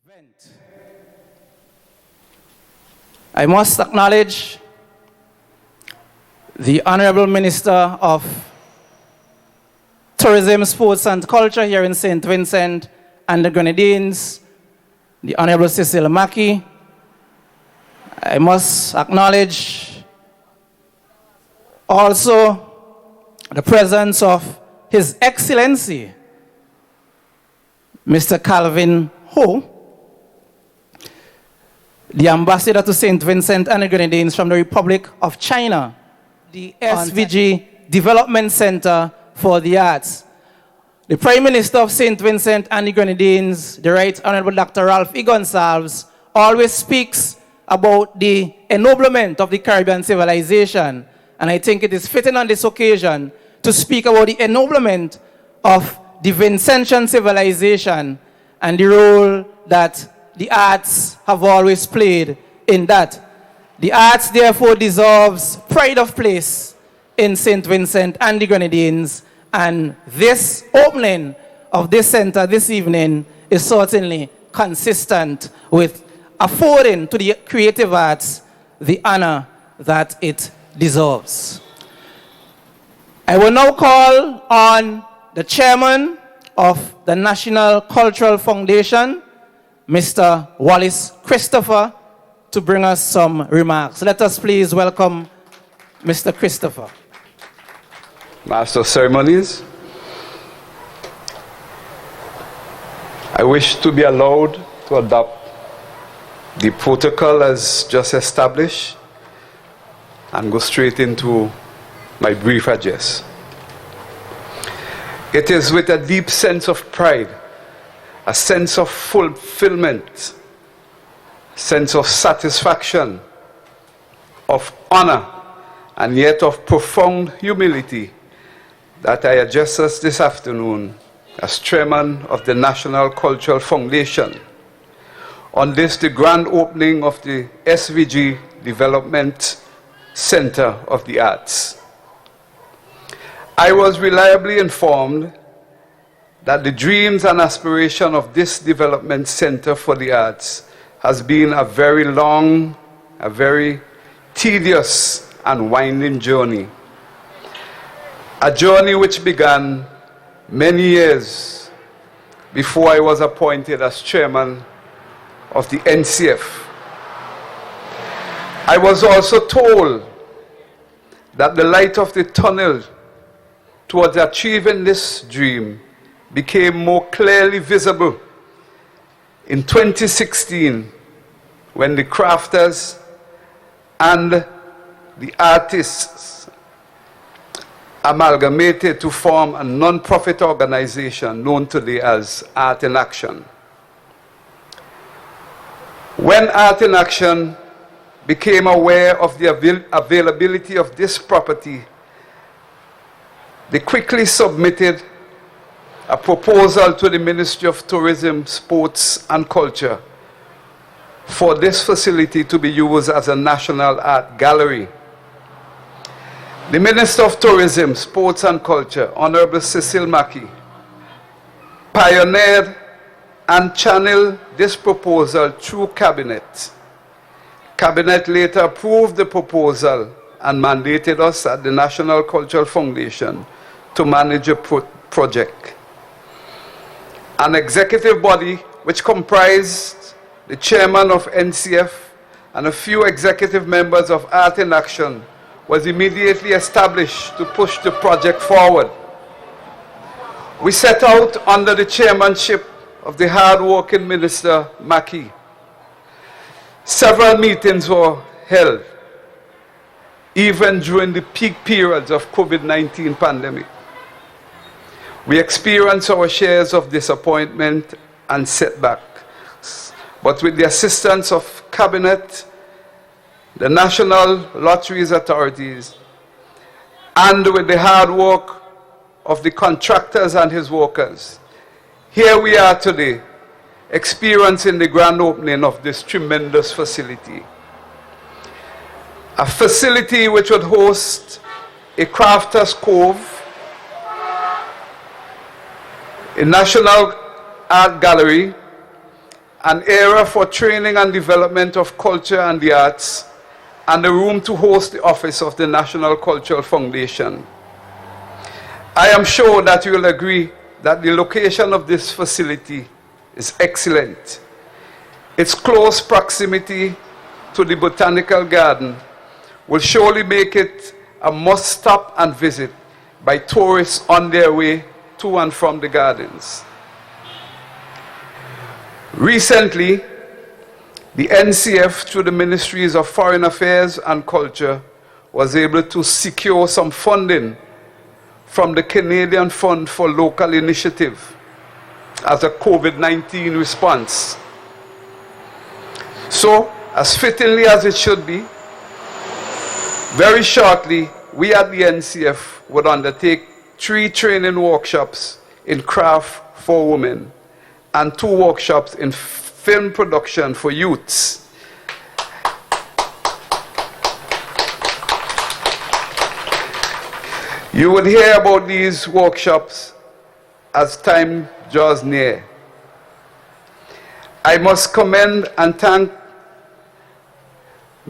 event. I must acknowledge the Honorable Minister of Tourism, Sports and Culture here in St. Vincent and the Grenadines, the Honorable Cecil Mackey. I must acknowledge also the presence of His Excellency, Mr. Calvin Ho, the Ambassador to St. Vincent and the Grenadines from the Republic of China, the SVG Development Center for the Arts, the Prime Minister of St. Vincent and the Grenadines, the Right Honorable Dr. Ralph E. Gonsalves, always speaks about the ennoblement of the Caribbean civilization. And I think it is fitting on this occasion to speak about the ennoblement of the Vincentian civilization and the role that the arts have always played in that. The arts therefore deserves pride of place in St. Vincent and the Grenadines, and this opening of this center this evening is certainly consistent with affording to the creative arts the honor that it deserves. I will now call on the chairman of the National Cultural Foundation, Mr. Wallis Christopher, to bring us some remarks. Let us please welcome Mr. Christopher. Master of Ceremonies, I wish to be allowed to adopt the protocol as just established and go straight into my brief address. It is with a deep sense of pride, a sense of fulfillment, sense of satisfaction, of honor, and yet of profound humility that I address us this afternoon as chairman of the National Cultural Foundation on this, the grand opening of the SVG Development Center of the Arts. I was reliably informed that the dreams and aspiration of this development center for the arts has been a very long, a very tedious and winding journey. A journey which began many years before I was appointed as chairman of the NCF. I was also told that the light of the tunnel towards achieving this dream became more clearly visible in 2016 when the crafters and the artists amalgamated to form a non-profit organization known today as Art in Action. When Art in Action became aware of the availability of this property, they quickly submitted a proposal to the Ministry of Tourism, Sports and Culture for this facility to be used as a national art gallery. The Minister of Tourism, Sports and Culture, Honorable Cecil Mackey, pioneered and channeled this proposal through Cabinet. Cabinet later approved the proposal and mandated us at the National Cultural Foundation to manage a project. An executive body which comprised the chairman of NCF and a few executive members of Art in Action was immediately established to push the project forward. We set out under the chairmanship of the hard-working Minister Mackey. Several meetings were held, even during the peak periods of COVID-19 pandemic. We experienced our shares of disappointment and setbacks, but with the assistance of Cabinet, the National Lotteries Authorities, and with the hard work of the contractors and his workers, here we are today, experiencing the grand opening of this tremendous facility. A facility which would host a Crafters Cove, a National Art Gallery, an era for training and development of culture and the arts, and a room to host the office of the National Cultural Foundation. I am sure that you will agree that the location of this facility is excellent. Its close proximity to the Botanical Garden will surely make it a must stop and visit by tourists on their way to and from the gardens. Recently, the NCF, through the Ministries of Foreign Affairs and Culture, was able to secure some funding from the Canadian Fund for Local Initiative as a COVID-19 response. So, as fittingly as it should be, very shortly, we at the NCF would undertake 3 training workshops in craft for women and 2 workshops in film production for youths. You will hear about these workshops as time draws near. I must commend and thank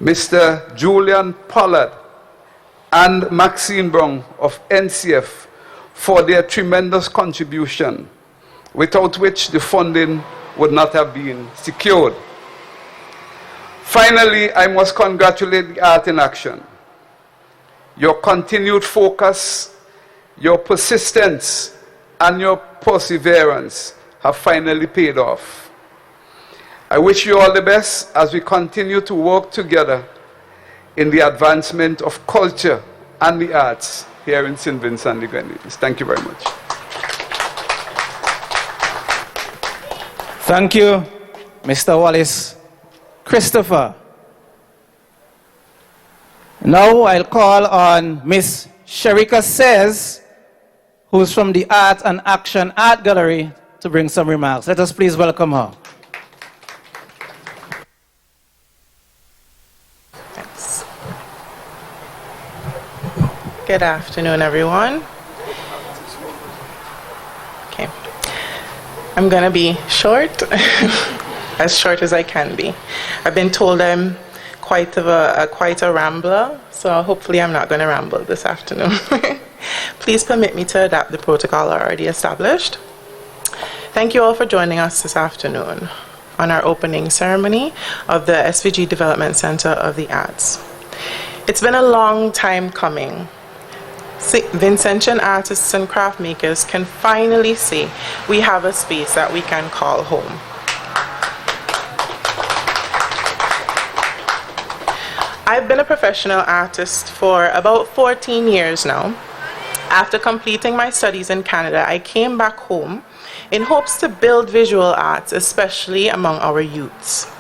Mr. Julian Pollard and Maxine Brown of NCF for their tremendous contribution, without which the funding would not have been secured. Finally, I must congratulate the Art in Action. Your continued focus, your persistence, and your perseverance have finally paid off. I wish you all the best as we continue to work together in the advancement of culture and the arts here in St. Vincent and the Grenadines. Thank you very much. Thank you, Mr. Wallis. Christopher. Now I'll call on Miss Sherika Says, who's from the Art and Action Art Gallery, to bring some remarks. Let us please welcome her. Thanks. Good afternoon, everyone. Okay. I'm going to be short, as short as I can be. I've been told I'm quite a rambler, so hopefully I'm not going to ramble this afternoon. Please permit me to adapt the protocol already established. Thank you all for joining us this afternoon on our opening ceremony of the SVG Development Center of the Arts. It's been a long time coming. Vincentian artists and craft makers can finally say we have a space that we can call home. I've been a professional artist for about 14 years now. After completing my studies in Canada, I came back home in hopes to build visual arts, especially among our youths.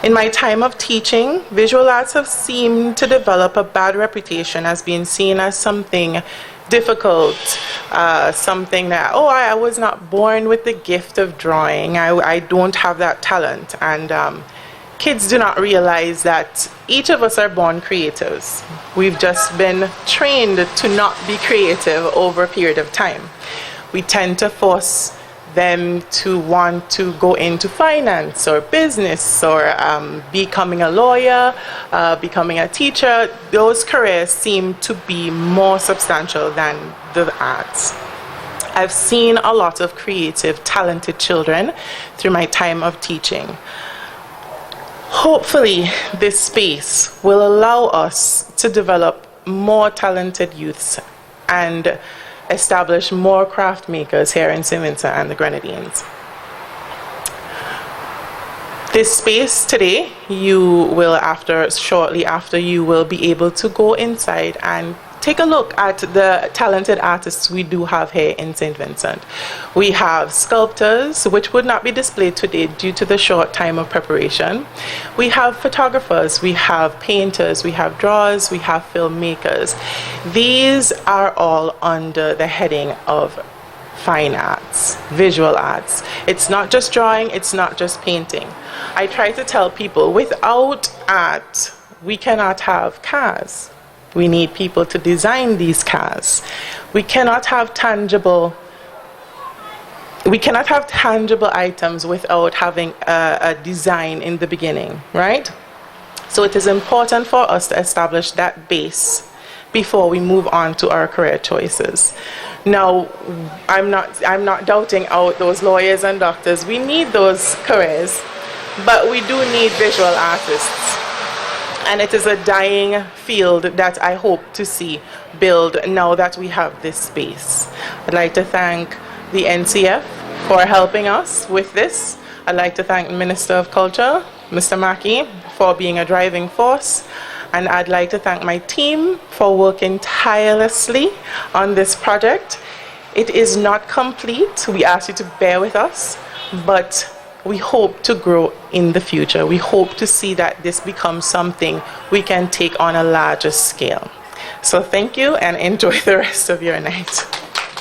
In my time of teaching, visual arts have seemed to develop a bad reputation as being seen as something difficult, something that, oh, I was not born with the gift of drawing, I don't have that talent. And kids do not realize that each of us are born creatives. We've just been trained to not be creative over a period of time. We tend to force them to want to go into finance or business or becoming a lawyer, becoming a teacher. Those careers seem to be more substantial than the arts. I've seen a lot of creative, talented children through my time of teaching. Hopefully, this space will allow us to develop more talented youths and establish more craft makers here in St. Vincent and the Grenadines. This space today, you will shortly after, you will be able to go inside and take a look at the talented artists we do have here in St. Vincent. We have sculptors, which would not be displayed today due to the short time of preparation. We have photographers, we have painters, we have drawers, we have filmmakers. These are all under the heading of fine arts, visual arts. It's not just drawing, it's not just painting. I try to tell people, without art, we cannot have cars. We need people to design these cars. We cannot have tangible we cannot have tangible items without having a design in the beginning, right? So it is important for us to establish that base before we move on to our career choices. Now, I'm not doubting out those lawyers and doctors. We need those careers, but we do need visual artists. And it is a dying field that I hope to see build now that we have this space. I'd like to thank the NCF for helping us with this. I'd like to thank the Minister of Culture, Mr. Mackey, for being a driving force. And I'd like to thank my team for working tirelessly on this project. It is not complete. We ask you to bear with us, but we hope to grow in the future. We hope to see that this becomes something we can take on a larger scale. So thank you and enjoy the rest of your night.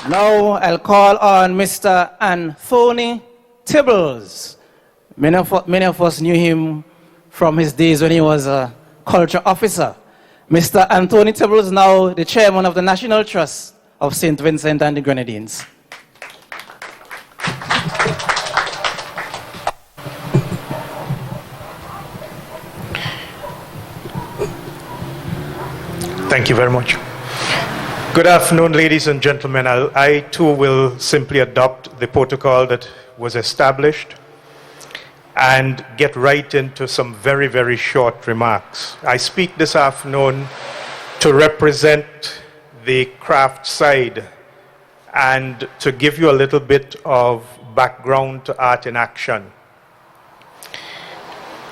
Now I'll call on Mr. Anthony Tibbles. Many of us knew him from his days when he was a culture officer. Mr. Anthony Tibbles, now the chairman of the National Trust of St. Vincent and the Grenadines. Thank you very much. Good afternoon, ladies and gentlemen. I too will simply adopt the protocol that was established and get right into some very, very short remarks. I speak this afternoon to represent the craft side and to give you a little bit of background to Art in Action.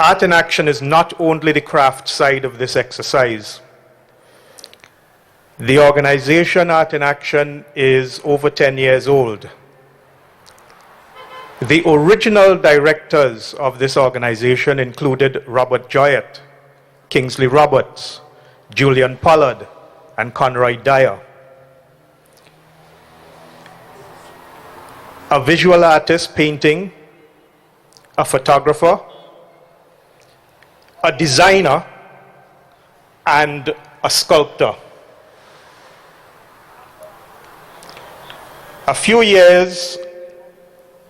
Art in Action is not only the craft side of this exercise. The organization Art in Action is over 10 years old. The original directors of this organization included Robert Joyett, Kingsley Roberts, Julian Pollard, and Conroy Dyer. A visual artist painting, a photographer, a designer, and a sculptor. A few years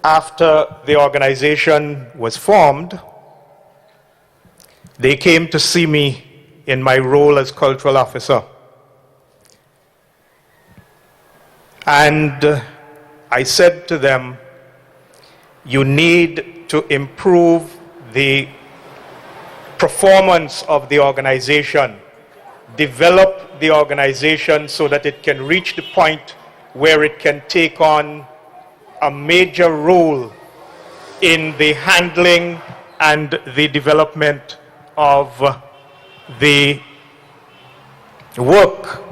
after the organization was formed, they came to see me in my role as cultural officer. And I said to them, you need to improve the performance of the organization, develop the organization so that it can reach the point where it can take on a major role in the handling and the development of the work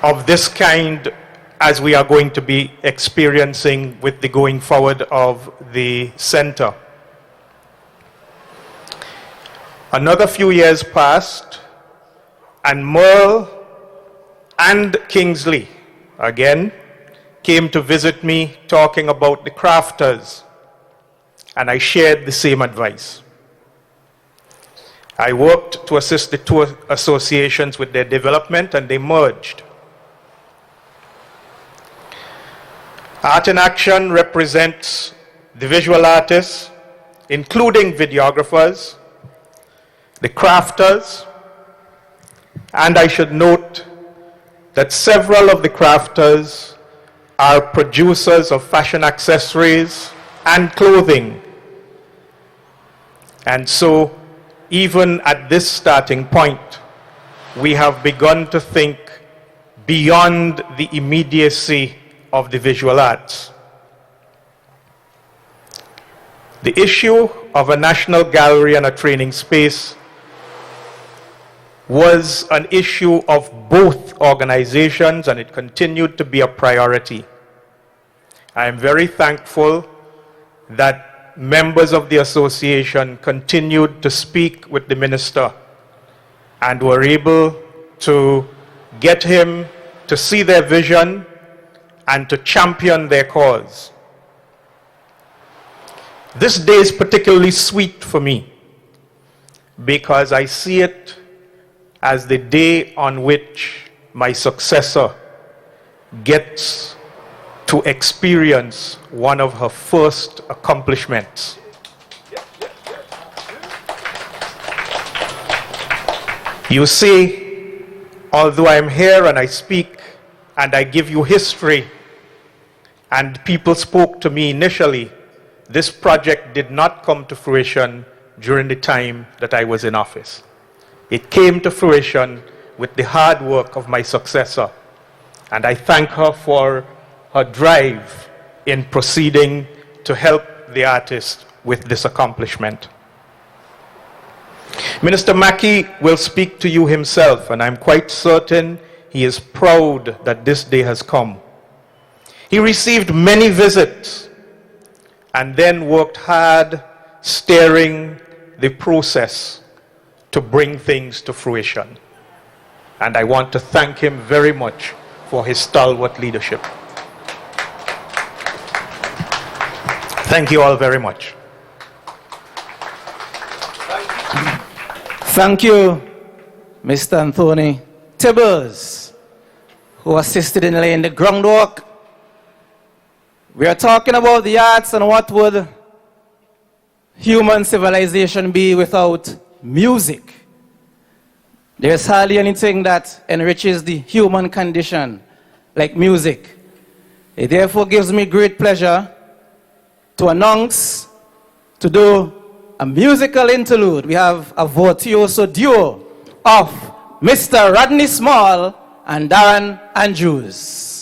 of this kind as we are going to be experiencing with the going forward of the center. Another few years passed, and Merle and Kingsley again came to visit me talking about the crafters, and I shared the same advice. I worked to assist the two associations with their development, and they merged. Art in Action represents the visual artists, including videographers, the crafters, and I should note that several of the crafters are producers of fashion accessories and clothing. And so, even at this starting point, we have begun to think beyond the immediacy of the visual arts. The issue of a national gallery and a training space was an issue of both organizations, and it continued to be a priority. I am very thankful that members of the association continued to speak with the minister and were able to get him to see their vision and to champion their cause. This day is particularly sweet for me because I see it as the day on which my successor gets to experience one of her first accomplishments. You see, although I'm here and I speak and I give you history, and people spoke to me initially, this project did not come to fruition during the time that I was in office. It came to fruition with the hard work of my successor, and I thank her for her drive in proceeding to help the artist with this accomplishment. Minister Mackey will speak to you himself, and I'm quite certain he is proud that this day has come. He received many visits and then worked hard steering the process to bring things to fruition. And I want to thank him very much for his stalwart leadership. Thank you all very much. Thank you, Mr. Anthony Tibbers, who assisted in laying the groundwork. We are talking about the arts, and what would human civilization be without music? There's hardly anything that enriches the human condition like music. It therefore gives me great pleasure to announce, to do a musical interlude. We have a virtuoso duo of Mr. Rodney Small and Darren Andrews.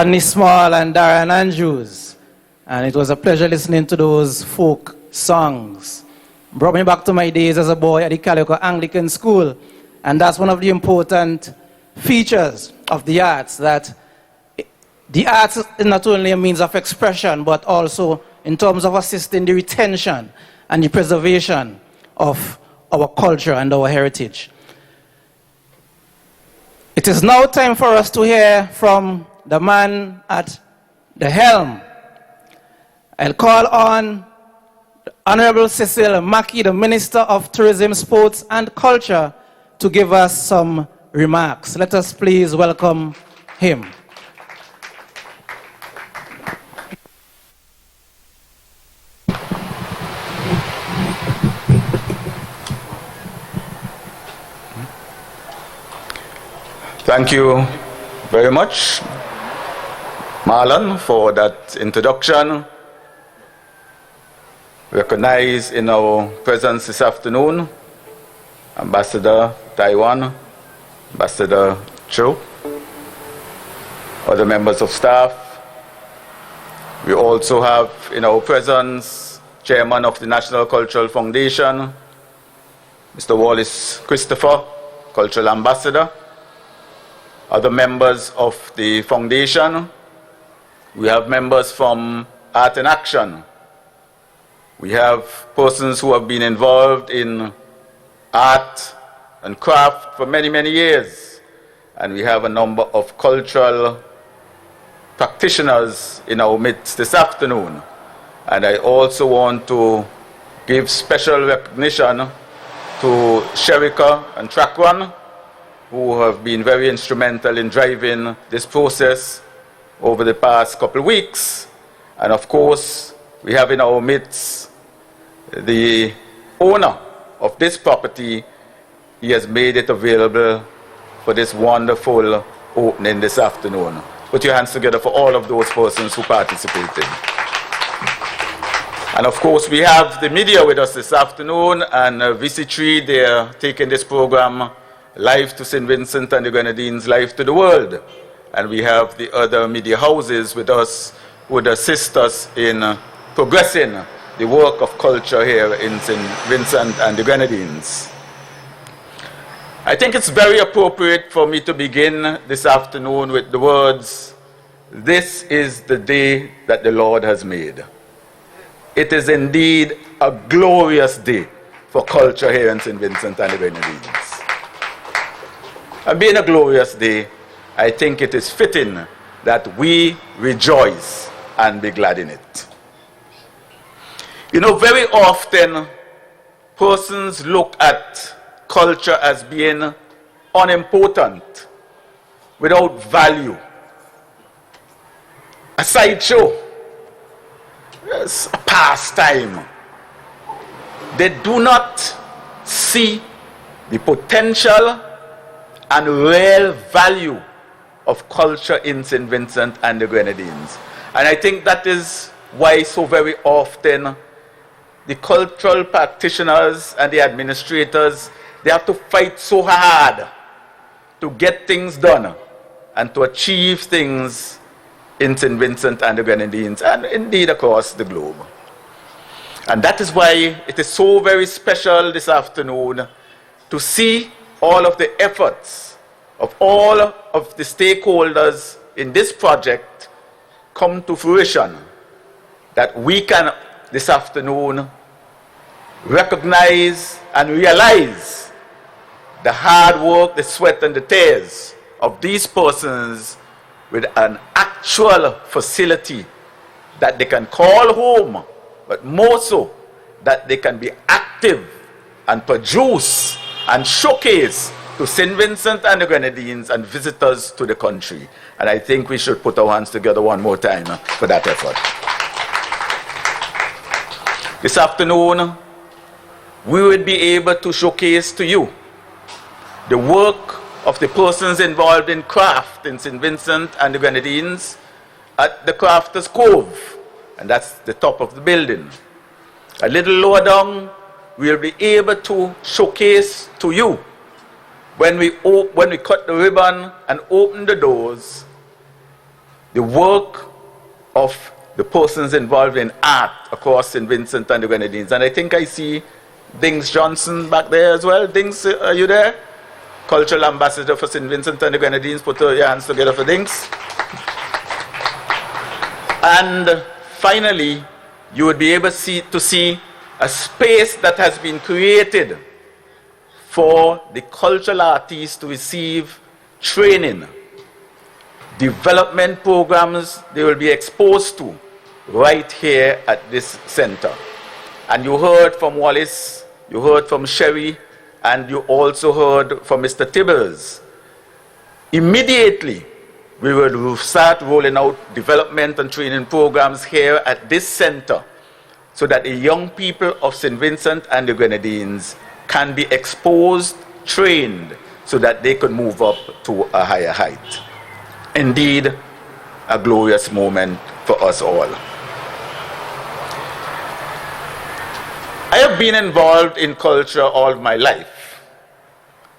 Rodney Small and Darren Andrews. And it was a pleasure listening to those folk songs. Brought me back to my days as a boy at the Calico Anglican School. And that's one of the important features of the arts, that the arts is not only a means of expression, but also in terms of assisting the retention and the preservation of our culture and our heritage. It is now time for us to hear from the man at the helm. I'll call on the Honorable Cecil Mackey, the Minister of Tourism, Sports and Culture, to give us some remarks. Let us please welcome him. Thank you very much, Marlon, for that introduction. Recognize in our presence this afternoon Ambassador Taiwan, Ambassador Cho, other members of staff. We also have in our presence Chairman of the National Cultural Foundation, Mr. Wallis Christopher, Cultural Ambassador, other members of the foundation. We have members from Art in Action. We have persons who have been involved in art and craft for many, many years. And we have a number of cultural practitioners in our midst this afternoon. And I also want to give special recognition to Sherika and Trakwan, who have been very instrumental in driving this process over the past couple of weeks. And of course, we have in our midst the owner of this property. He has made it available for this wonderful opening this afternoon. Put your hands together for all of those persons who participated. And of course, we have the media with us this afternoon, and VC3, they are taking this program live to St. Vincent and the Grenadines, live to the world. And we have the other media houses with us who would assist us in progressing the work of culture here in St. Vincent and the Grenadines. I think it's very appropriate for me to begin this afternoon with the words, "This is the day that the Lord has made." It is indeed a glorious day for culture here in St. Vincent and the Grenadines. And being a glorious day, I think it is fitting that we rejoice and be glad in it. You know, very often persons look at culture as being unimportant, without value, a sideshow, yes, a pastime. They do not see the potential and real value of culture in St. Vincent and the Grenadines. And I think that is why so very often the cultural practitioners and the administrators, they have to fight so hard to get things done and to achieve things in St. Vincent and the Grenadines, and indeed across the globe. And that is why it is so very special this afternoon to see all of the efforts of all of the stakeholders in this project come to fruition, that we can this afternoon recognize and realize the hard work, the sweat and the tears of these persons with an actual facility that they can call home, but more so that they can be active and produce and showcase to St. Vincent and the Grenadines and visitors to the country. And I think we should put our hands together one more time for that effort. This afternoon, we will be able to showcase to you the work of the persons involved in craft in St. Vincent and the Grenadines at the Crafters Cove, and that's the top of the building. A little lower down, we'll be able to showcase to you when we cut the ribbon and open the doors, the work of the persons involved in art across St. Vincent and the Grenadines. And I think I see Dings Johnson back there as well. Dings, are you there? Cultural Ambassador for St. Vincent and the Grenadines. Put your hands together for Dings. And finally, you would be able to see a space that has been created for the cultural artists to receive training, development programs they will be exposed to right here at this center. And you heard from Wallis, you heard from Sherry, and you also heard from Mr. Tibbers. Immediately, we will start rolling out development and training programs here at this center so that the young people of St. Vincent and the Grenadines can be exposed, trained, so that they can move up to a higher height. Indeed, a glorious moment for us all. I have been involved in culture all my life.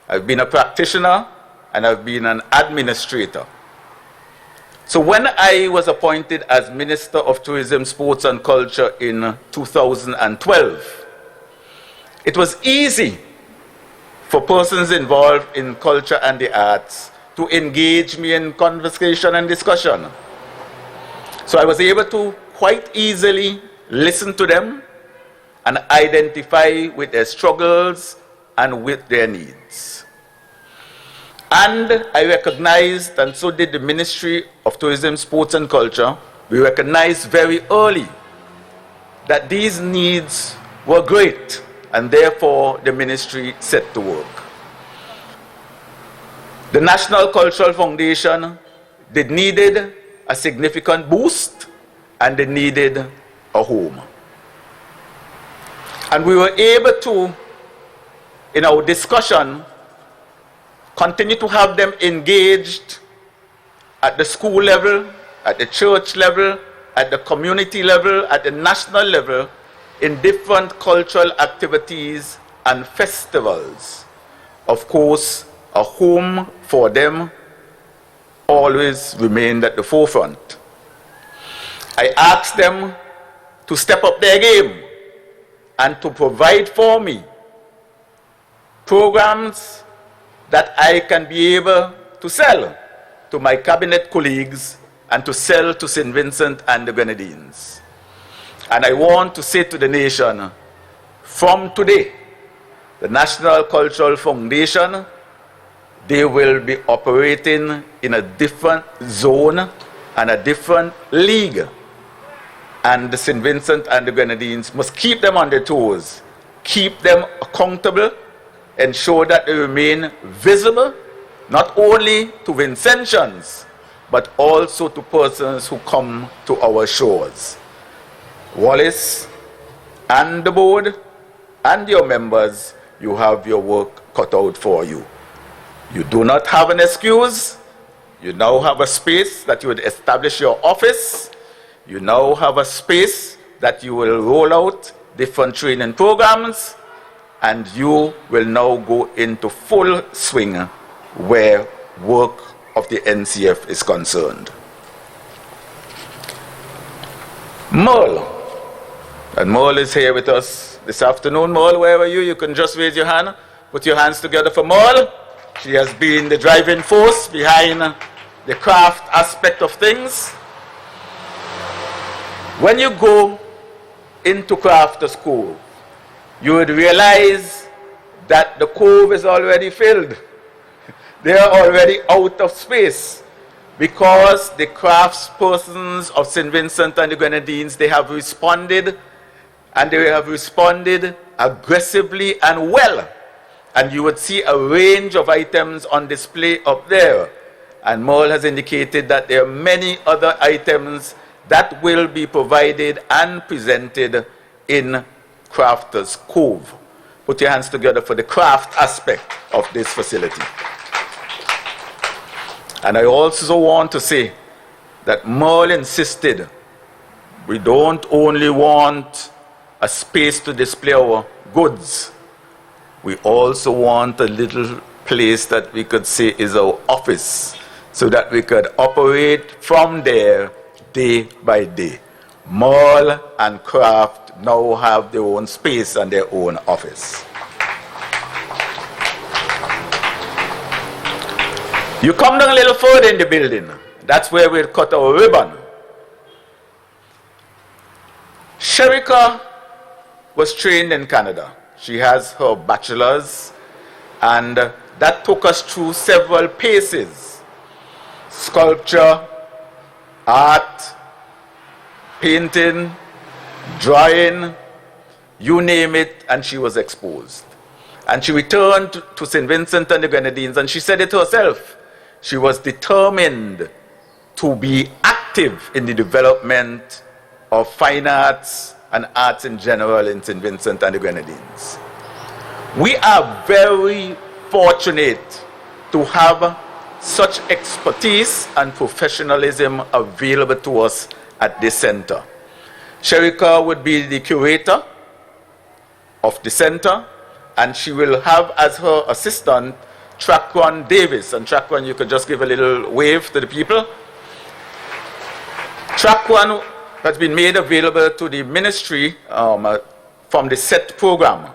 I've been a practitioner and I've been an administrator. So when I was appointed as Minister of Tourism, Sports and Culture in 2012, it was easy for persons involved in culture and the arts to engage me in conversation and discussion. So I was able to quite easily listen to them and identify with their struggles and with their needs. And I recognized, and so did the Ministry of Tourism, Sports and Culture, we recognized very early that these needs were great, and therefore the ministry set to work. The National Cultural Foundation, they needed a significant boost, and they needed a home. And we were able to, in our discussion, continue to have them engaged at the school level, at the church level, at the community level, at the national level, in different cultural activities and festivals. Of course, a home for them always remained at the forefront. I asked them to step up their game and to provide for me programs that I can be able to sell to my cabinet colleagues and to sell to St. Vincent and the Grenadines. And I want to say to the nation, from today, the National Cultural Foundation, they will be operating in a different zone and a different league. And the St. Vincent and the Grenadines must keep them on their toes, keep them accountable, ensure that they remain visible, not only to Vincentians, but also to persons who come to our shores. Wallis and the board and your members, you have your work cut out for you. You do not have an excuse. You now have a space that you would establish your office. You now have a space that you will roll out different training programs, and you will now go into full swing where work of the NCF is concerned. Merle, and Merle is here with us this afternoon. Merle, where are you? You can just raise your hand. Put your hands together for Merle. She has been the driving force behind the craft aspect of things. When you go into Crafters Cove, you would realize that the cove is already filled. They are already out of space because the craftspersons of St. Vincent and the Grenadines, they have responded, and they have responded aggressively and well. And you would see a range of items on display up there. And Merle has indicated that there are many other items that will be provided and presented in Crafters Cove. Put your hands together for the craft aspect of this facility. And I also want to say that Merle insisted we don't only want a space to display our goods, we also want a little place that we could say is our office, so that we could operate from there day by day. Mall and craft now have their own space and their own office. You come down a little further in the building. That's where we'll cut our ribbon. Sherika was trained in Canada. She has her bachelor's, and that took us through several paces: sculpture, art, painting, drawing, you name it, and she was exposed. And she returned to St. Vincent and the Grenadines, and she said it herself. She was determined to be active in the development of fine arts and arts in general in St. Vincent and the Grenadines. We are very fortunate to have such expertise and professionalism available to us at this center. Sherika would be the curator of the center, and she will have as her assistant Traquan Davis. And Traquan, you could just give a little wave to the people. Traquan has been made available to the ministry from the SET program,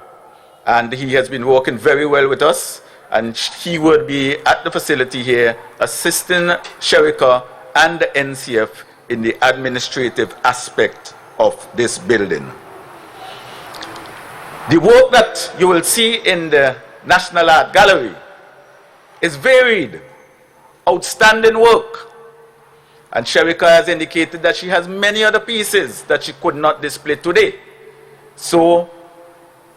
and he has been working very well with us, and he would be at the facility here assisting Sherika and the NCF in the administrative aspect of this building. The work that you will see in the National Art Gallery is varied, outstanding work. And Sherika has indicated that she has many other pieces that she could not display today. So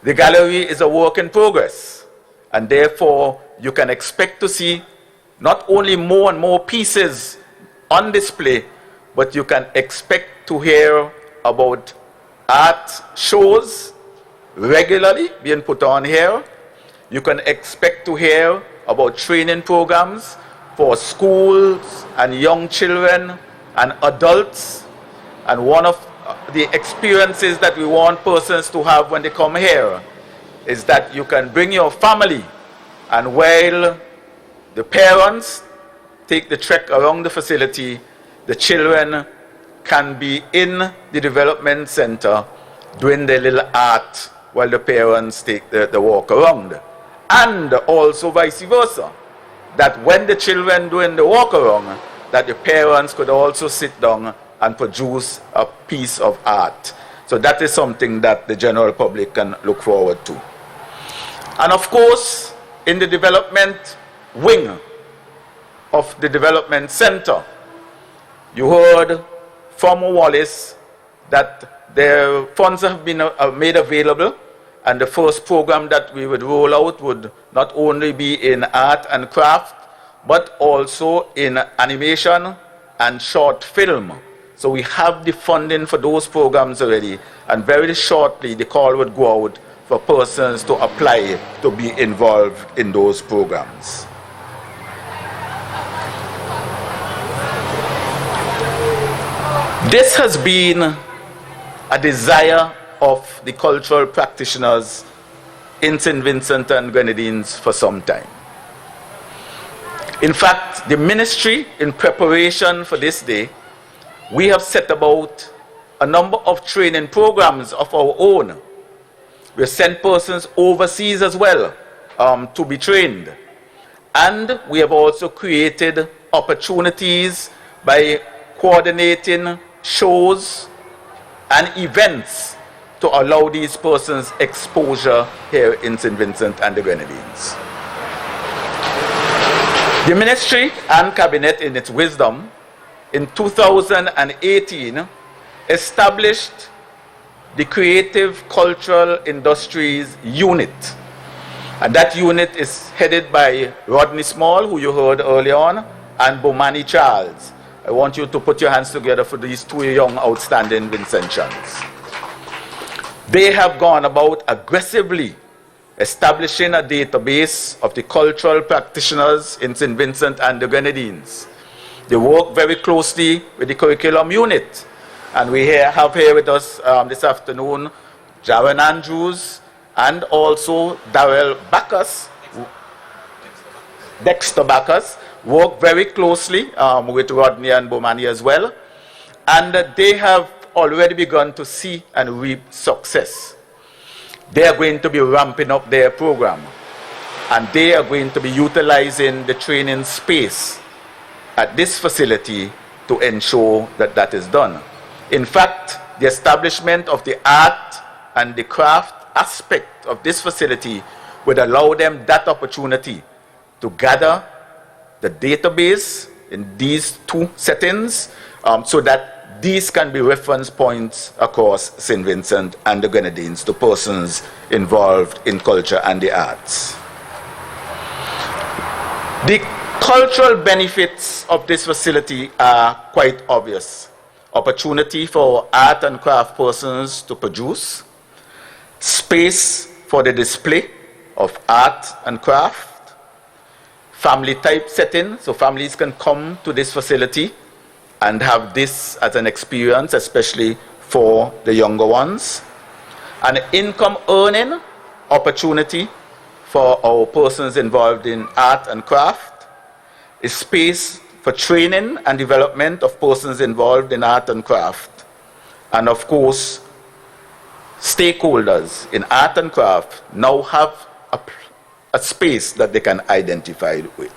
the gallery is a work in progress, and therefore you can expect to see not only more and more pieces on display, but you can expect to hear about art shows regularly being put on here. You can expect to hear about training programs for schools and young children and adults. And one of the experiences that we want persons to have when they come here is that you can bring your family, and while the parents take the trek around the facility, the children can be in the development center doing their little art while the parents take the walk around. And also vice versa, that when the children doing the walk around, that the parents could also sit down and produce a piece of art. So that is something that the general public can look forward to. And of course, in the development wing of the development center, you heard from Wallis that their funds have been made available, and the first program that we would roll out would not only be in art and craft, but also in animation and short film. So we have the funding for those programs already, and very shortly the call would go out for persons to apply to be involved in those programs. This has been a desire of the cultural practitioners in St. Vincent and Grenadines for some time. In fact, the ministry, in preparation for this day, we have set about a number of training programs of our own. We have sent persons overseas as well to be trained. And we have also created opportunities by coordinating shows and events to allow these persons exposure here in St. Vincent and the Grenadines. The ministry and cabinet, in its wisdom, in 2018 established the Creative Cultural Industries Unit. And that unit is headed by Rodney Small, who you heard earlier on, and Bomani Charles. I want you to put your hands together for these two young, outstanding Vincentians. They have gone about aggressively establishing a database of the cultural practitioners in St. Vincent and the Grenadines. They work very closely with the curriculum unit. And we have here with us this afternoon Jaron Andrews and also Darrell Bacchus, Dexter Bacchus, work very closely with Rodney and Bomani as well, and they have already begun to see and reap success. They are going to be ramping up their program, and they are going to be utilizing the training space at this facility to ensure that that is done. In fact, the establishment of the art and the craft aspect of this facility would allow them that opportunity to gather the database in these two settings so that these can be reference points across St. Vincent and the Grenadines to persons involved in culture and the arts. The cultural benefits of this facility are quite obvious. Opportunity for art and craft persons to produce, space for the display of art and craft, family type setting, so families can come to this facility and have this as an experience, especially for the younger ones. An income earning opportunity for our persons involved in art and craft, a space for training and development of persons involved in art and craft, and of course, stakeholders in art and craft now have a space that they can identify with.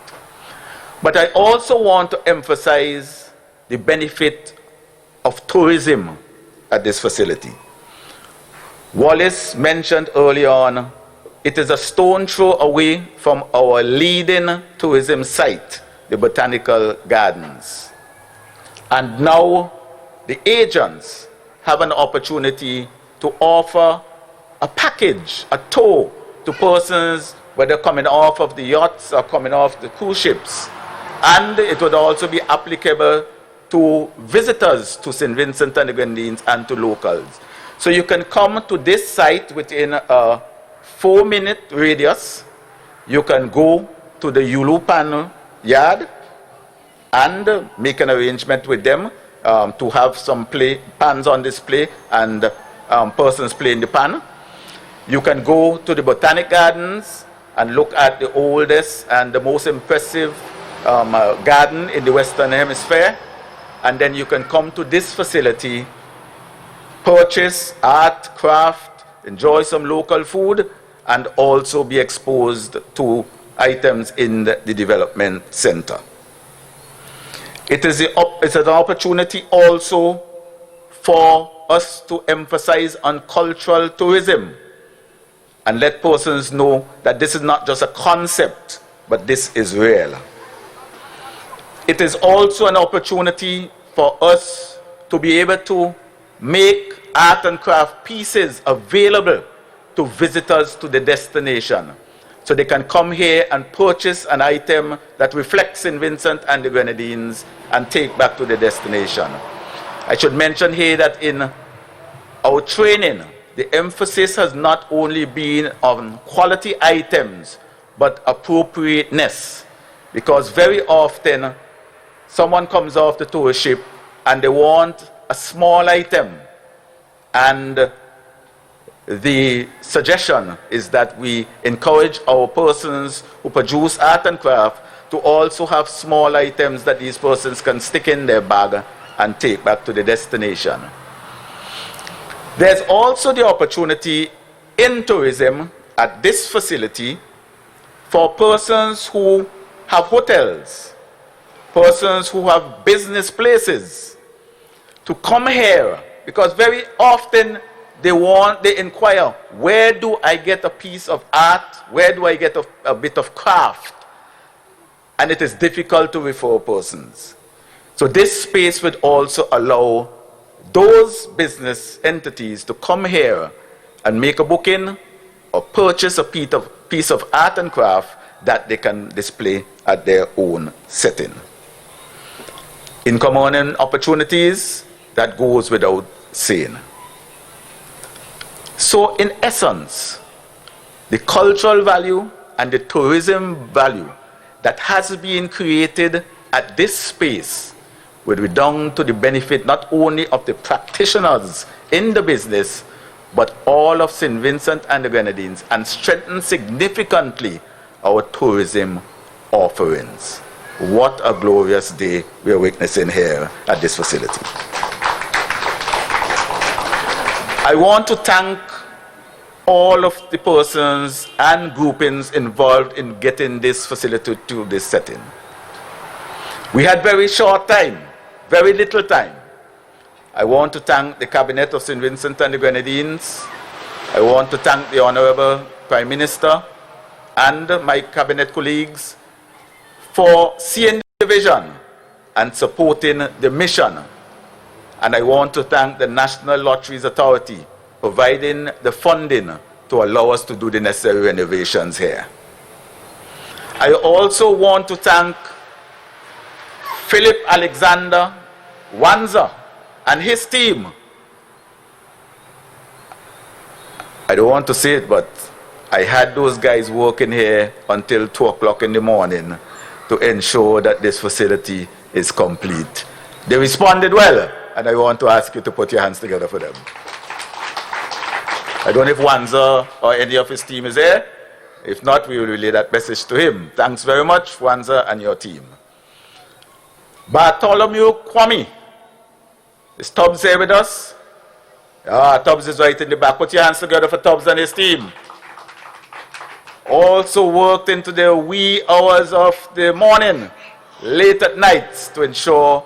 But I also want to emphasize the benefit of tourism at this facility. Wallis mentioned early on, it is a stone throw away from our leading tourism site, the Botanical Gardens. And now the agents have an opportunity to offer a package, a tour to persons whether coming off of the yachts or coming off the cruise ships. And it would also be applicable to visitors to St. Vincent and the Grenadines and to locals. So you can come to this site within a 4-minute radius. You can go to the Yulupan yard and make an arrangement with them to have some pans on display and persons playing the pan. You can go to the Botanic Gardens and look at the oldest and the most impressive garden in the Western Hemisphere. And then you can come to this facility, purchase art, craft, enjoy some local food, and also be exposed to items in the development center. It's an opportunity also for us to emphasize on cultural tourism and let persons know that this is not just a concept, but this is real. It is also an opportunity for us to be able to make art and craft pieces available to visitors to the destination. So they can come here and purchase an item that reflects St. Vincent and the Grenadines and take back to the destination. I should mention here that in our training, the emphasis has not only been on quality items, but appropriateness. Because very often, someone comes off the tour ship and they want a small item. And the suggestion is that we encourage our persons who produce art and craft to also have small items that these persons can stick in their bag and take back to the destination. There's also the opportunity in tourism at this facility for persons who have hotels, persons who have business places to come here, because very often they inquire, where do I get a piece of art? Where do I get a bit of craft? And it is difficult to refer persons. So this space would also allow those business entities to come here and make a booking or purchase a piece of art and craft that they can display at their own setting. Income earning opportunities, that goes without saying. So in essence, the cultural value and the tourism value that has been created at this space will be down to the benefit not only of the practitioners in the business, but all of St. Vincent and the Grenadines, and strengthen significantly our tourism offerings. what a glorious day we are witnessing here at this facility. I want to thank all of the persons and groupings involved in getting this facility to this setting. We had very short time, very little time. I want to thank the Cabinet of St. Vincent and the Grenadines. I want to thank the Honorable Prime Minister and my cabinet colleagues for seeing the vision and supporting the mission. And I want to thank the National Lotteries Authority providing the funding to allow us to do the necessary renovations here. I also want to thank Philip Alexander Wanza and his team. I don't want to say it, but I had those guys working here until 2 o'clock in the morning to ensure that this facility is complete. They responded well, and I want to ask you to put your hands together for them. I don't know if Wanza or any of his team is here. If not, we will relay that message to him. Thanks very much, Wanza and your team. Bartholomew Kwame. Is Tubbs here with us? Tubbs is right in the back. Put your hands together for Tubbs and his team. Also worked into the wee hours of the morning, late at night, to ensure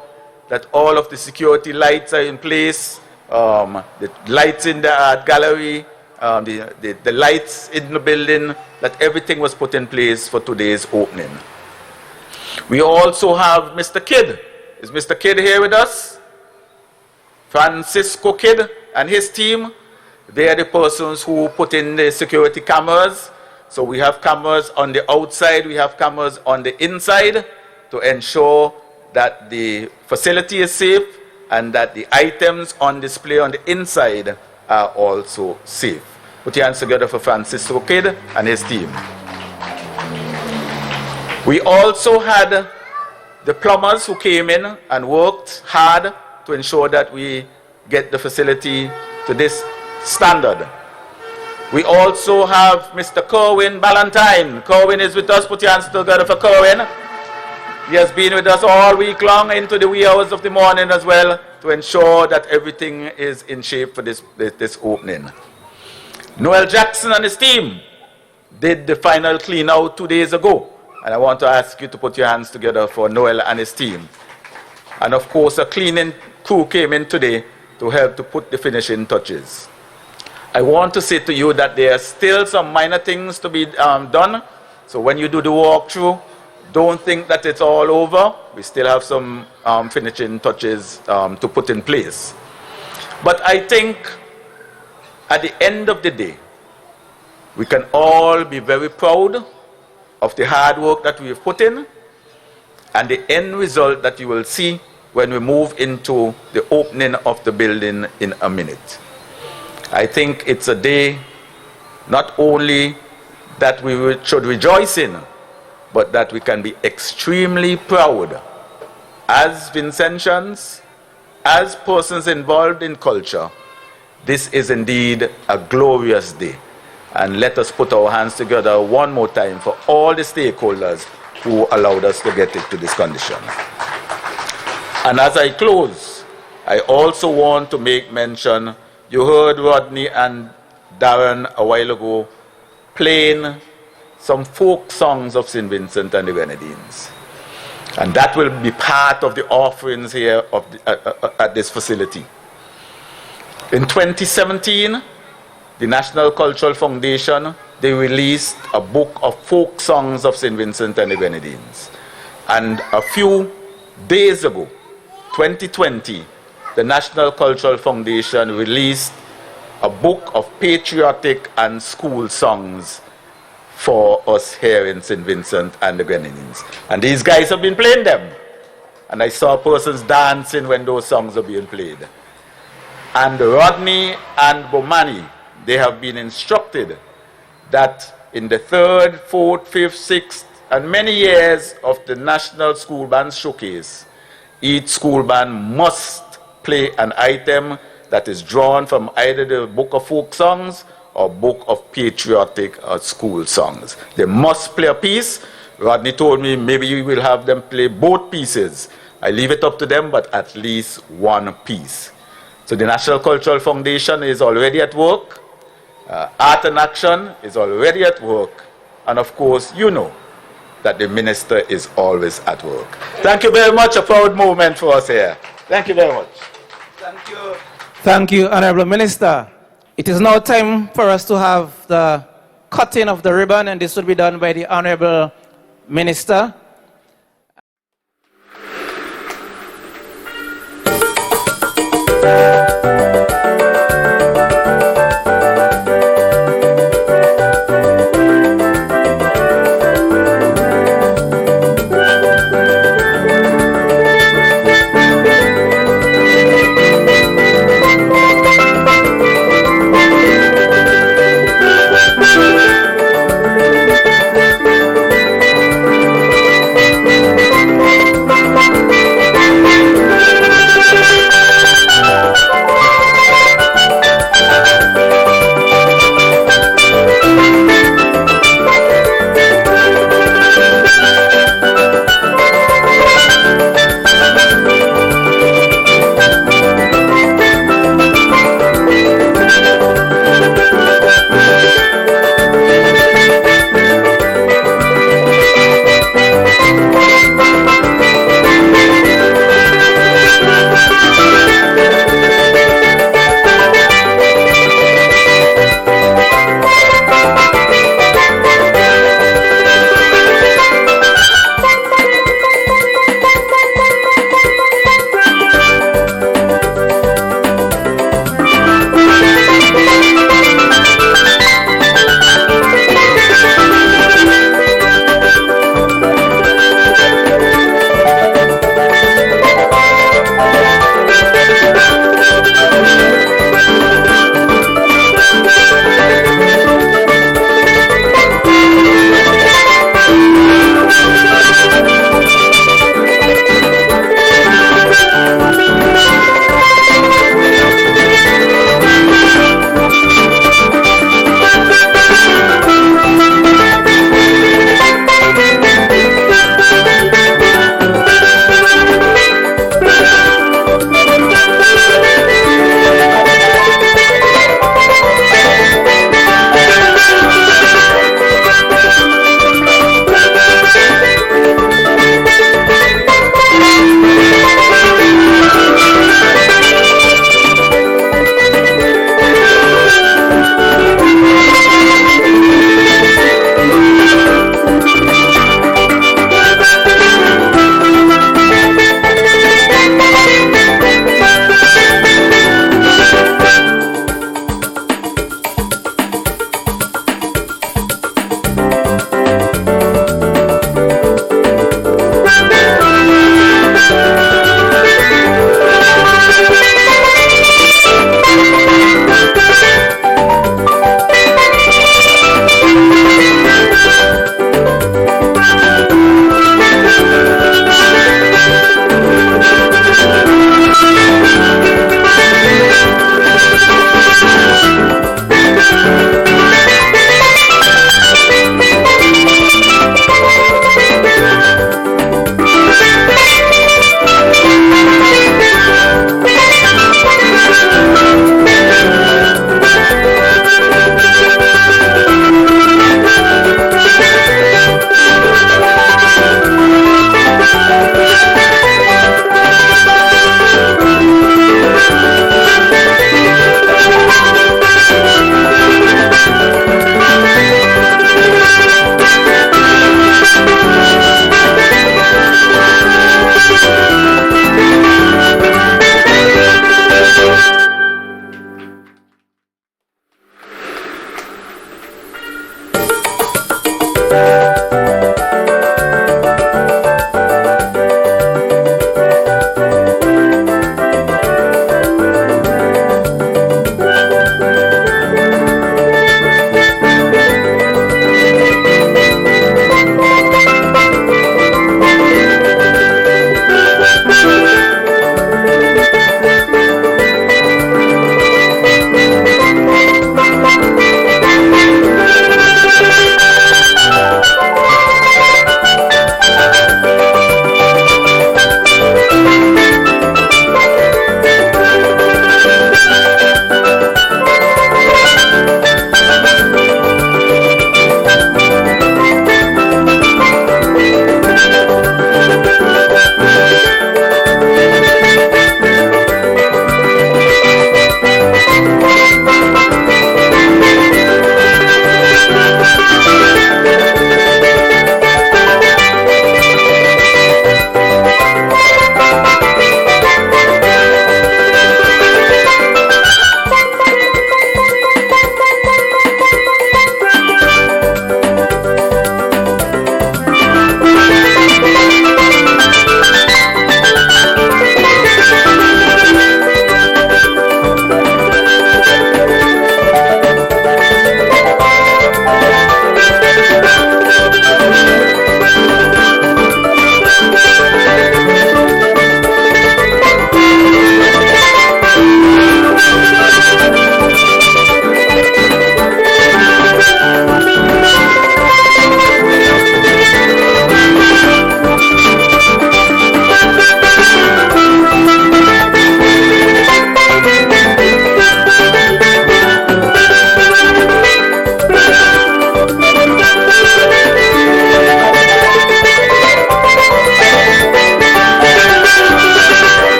that all of the security lights are in place, the lights in the art gallery, the lights in the building, that everything was put in place for today's opening. We also have Mr. Kidd. Is Mr. Kidd here with us? Francisco Kidd and his team. They are the persons who put in the security cameras. So we have cameras on the outside, we have cameras on the inside to ensure that the facility is safe and that the items on display on the inside are also safe. Put your hands together for Francisco Kidd and his team. We also had the plumbers who came in and worked hard to ensure that we get the facility to this standard. We also have Mr. Kerwin Ballantyne. Kerwin is with us. Put your hands together for Kerwin. He has been with us all week long into the wee hours of the morning as well to ensure that everything is in shape for this opening. Noel Jackson and his team did the final clean out 2 days ago. And I want to ask you to put your hands together for Noel and his team. And of course, a cleaning crew came in today to help to put the finishing touches. I want to say to you that there are still some minor things to be done. So when you do the walkthrough, don't think that it's all over. We still have some finishing touches to put in place. But I think at the end of the day, we can all be very proud of the hard work that we have put in and the end result that you will see when we move into the opening of the building in a minute. I think it's a day not only that we should rejoice in, but that we can be extremely proud as Vincentians, as persons involved in culture. This is indeed a glorious day. And let us put our hands together one more time for all the stakeholders who allowed us to get it to this condition. And as I close, I also want to make mention, you heard Rodney and Darren a while ago playing some folk songs of St. Vincent and the Grenadines. And that will be part of the offerings here of at this facility. In 2017, the National Cultural Foundation, they released a book of folk songs of St. Vincent and the Grenadines. And a few days ago, 2020, the National Cultural Foundation released a book of patriotic and school songs for us here in St. Vincent and the Grenadines. And these guys have been playing them. And I saw persons dancing when those songs are being played. And Rodney and Bomani, they have been instructed that in the 3rd, 4th, 5th, 6th, and many years of the National School Band Showcase, each school band must play an item that is drawn from either the Book of Folk Songs or Book of Patriotic or School Songs. They must play a piece Rodney told me maybe we will have them play both pieces. I leave it up to them, but at least one piece. So the National Cultural Foundation is already at work. Art and Action is already at work. And of course, you know that the minister is always at work. Thank you very much. A proud moment for us here. Thank you very much. Thank you. Thank you, Honorable Minister. It is now time for us to have the cutting of the ribbon, and this will be done by the Honorable Minister.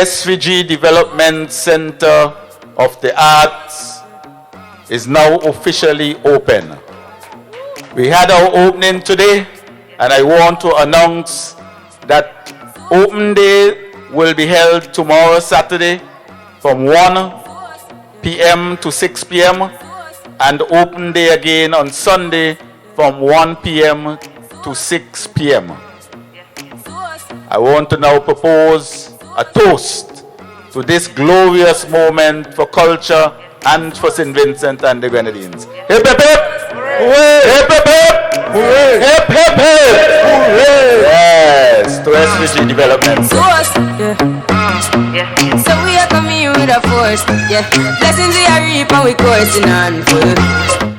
SVG Development Center of the Arts is now officially open. We had our opening today, and I want to announce that open day will be held tomorrow, Saturday, from 1 p.m. to 6 p.m. and open day again on Sunday from 1 p.m. to 6 p.m. I want to now propose a toast to this glorious moment for culture and for St. Vincent and the Grenadines. Hip, hip, hip! Hooray! Hip, hip, hip! Hooray! Hip, hip, hip! Hooray! Yes, to SVG Development. So we are coming with a force, yeah. Blessings we are reaping, we coursing on full.